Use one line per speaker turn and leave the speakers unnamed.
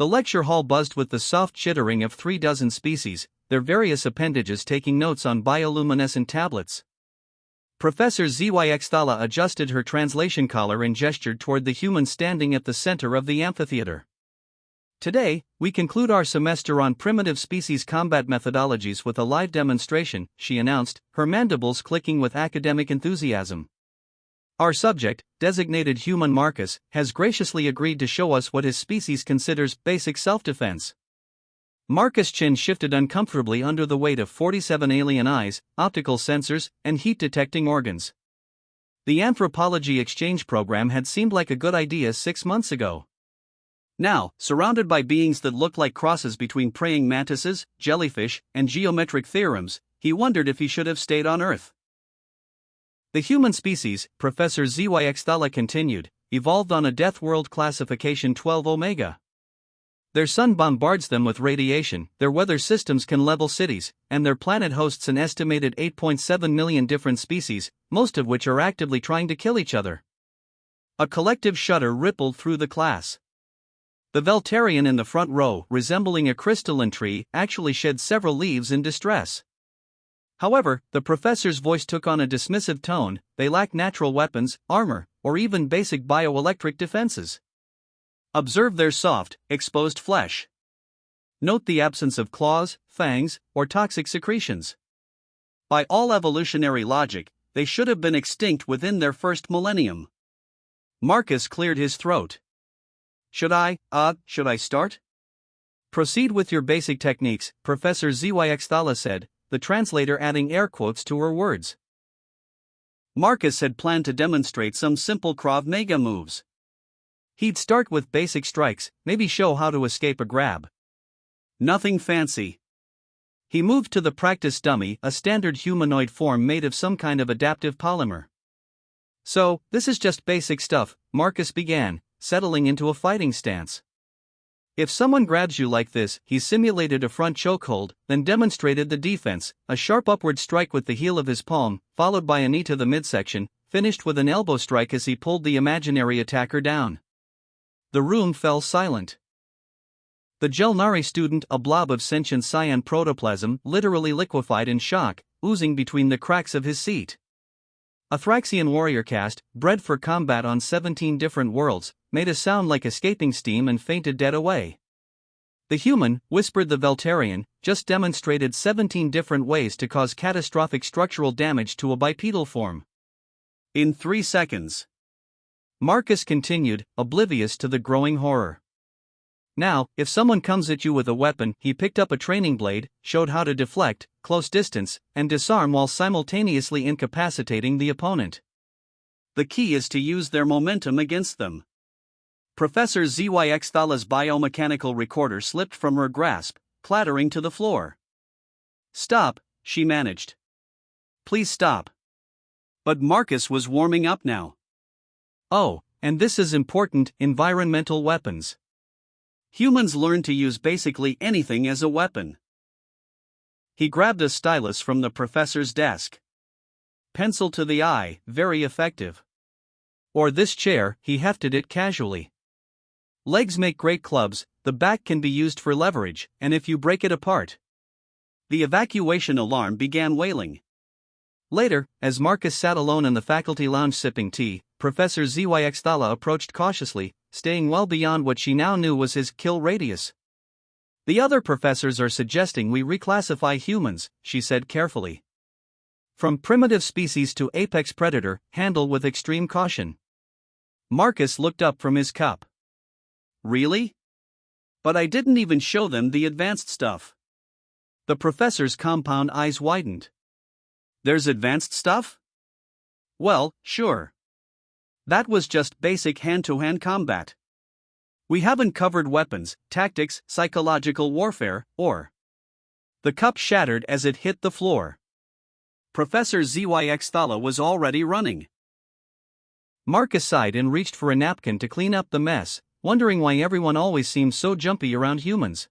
The lecture hall buzzed with the soft chittering of 36 species, their various appendages taking notes on bioluminescent tablets. Professor Zyxthala adjusted her translation collar and gestured toward the human standing at the center of the amphitheater. Today, we conclude our semester on primitive species combat methodologies with a live demonstration, she announced, her mandibles clicking with academic enthusiasm. Our subject, designated human Marcus, has graciously agreed to show us what his species considers basic self-defense. Marcus' chin shifted uncomfortably under the weight of 47 alien eyes, optical sensors, and heat-detecting organs. The anthropology exchange program had seemed like a good idea 6 months ago. Now, surrounded by beings that looked like crosses between praying mantises, jellyfish, and geometric theorems, he wondered if he should have stayed on Earth. The human species, Professor Zyxthala continued, evolved on a death world classification 12 Omega. Their sun bombards them with radiation, their weather systems can level cities, and their planet hosts an estimated 8.7 million different species, most of which are actively trying to kill each other. A collective shudder rippled through the class. The Veltarian in the front row, resembling a crystalline tree, actually shed several leaves in distress. However, the professor's voice took on a dismissive tone. They lack natural weapons, armor, or even basic bioelectric defenses. Observe their soft, exposed flesh. Note the absence of claws, fangs, or toxic secretions. By all evolutionary logic, they should have been extinct within their first millennium. Marcus cleared his throat. Should I start? Proceed with your basic techniques, Professor Zyxthala said, the translator adding air quotes to her words. Marcus had planned to demonstrate some simple Krav Maga moves. He'd start with basic strikes, maybe show how to escape a grab. Nothing fancy. He moved to the practice dummy, a standard humanoid form made of some kind of adaptive polymer. So, this is just basic stuff, Marcus began, settling into a fighting stance. If someone grabs you like this, he simulated a front chokehold, then demonstrated the defense, a sharp upward strike with the heel of his palm, followed by a knee to the midsection, finished with an elbow strike as he pulled the imaginary attacker down. The room fell silent. The Gelnari student, a blob of sentient cyan protoplasm, literally liquefied in shock, oozing between the cracks of his seat. A Thraxian warrior caste, bred for combat on 17 different worlds, made a sound like escaping steam and fainted dead away. The human, whispered the Veltarian, just demonstrated 17 different ways to cause catastrophic structural damage to a bipedal form. In 3 seconds. Marcus continued, oblivious to the growing horror. Now, if someone comes at you with a weapon, he picked up a training blade, showed how to deflect, close distance, and disarm while simultaneously incapacitating the opponent. The key is to use their momentum against them. Professor Zyxthala's biomechanical recorder slipped from her grasp, clattering to the floor. Stop, she managed. Please stop. But Marcus was warming up now. Oh, and this is important, environmental weapons. Humans learn to use basically anything as a weapon. He grabbed a stylus from the professor's desk. Pencil to the eye, very effective. Or this chair, he hefted it casually. Legs make great clubs, the back can be used for leverage, and if you break it apart. The evacuation alarm began wailing. Later, as Marcus sat alone in the faculty lounge sipping tea, Professor Zyxthala approached cautiously, staying well beyond what she now knew was his kill radius. The other professors are suggesting we reclassify humans, she said carefully. From primitive species to apex predator, handle with extreme caution. Marcus looked up from his cup. Really? But I didn't even show them the advanced stuff. The professor's compound eyes widened. There's advanced stuff? Well, sure. That was just basic hand-to-hand combat. We haven't covered weapons, tactics, psychological warfare, or... The cup shattered as it hit the floor. Professor Zyxthala was already running. Marcus sighed and reached for a napkin to clean up the mess, wondering why everyone always seems so jumpy around humans.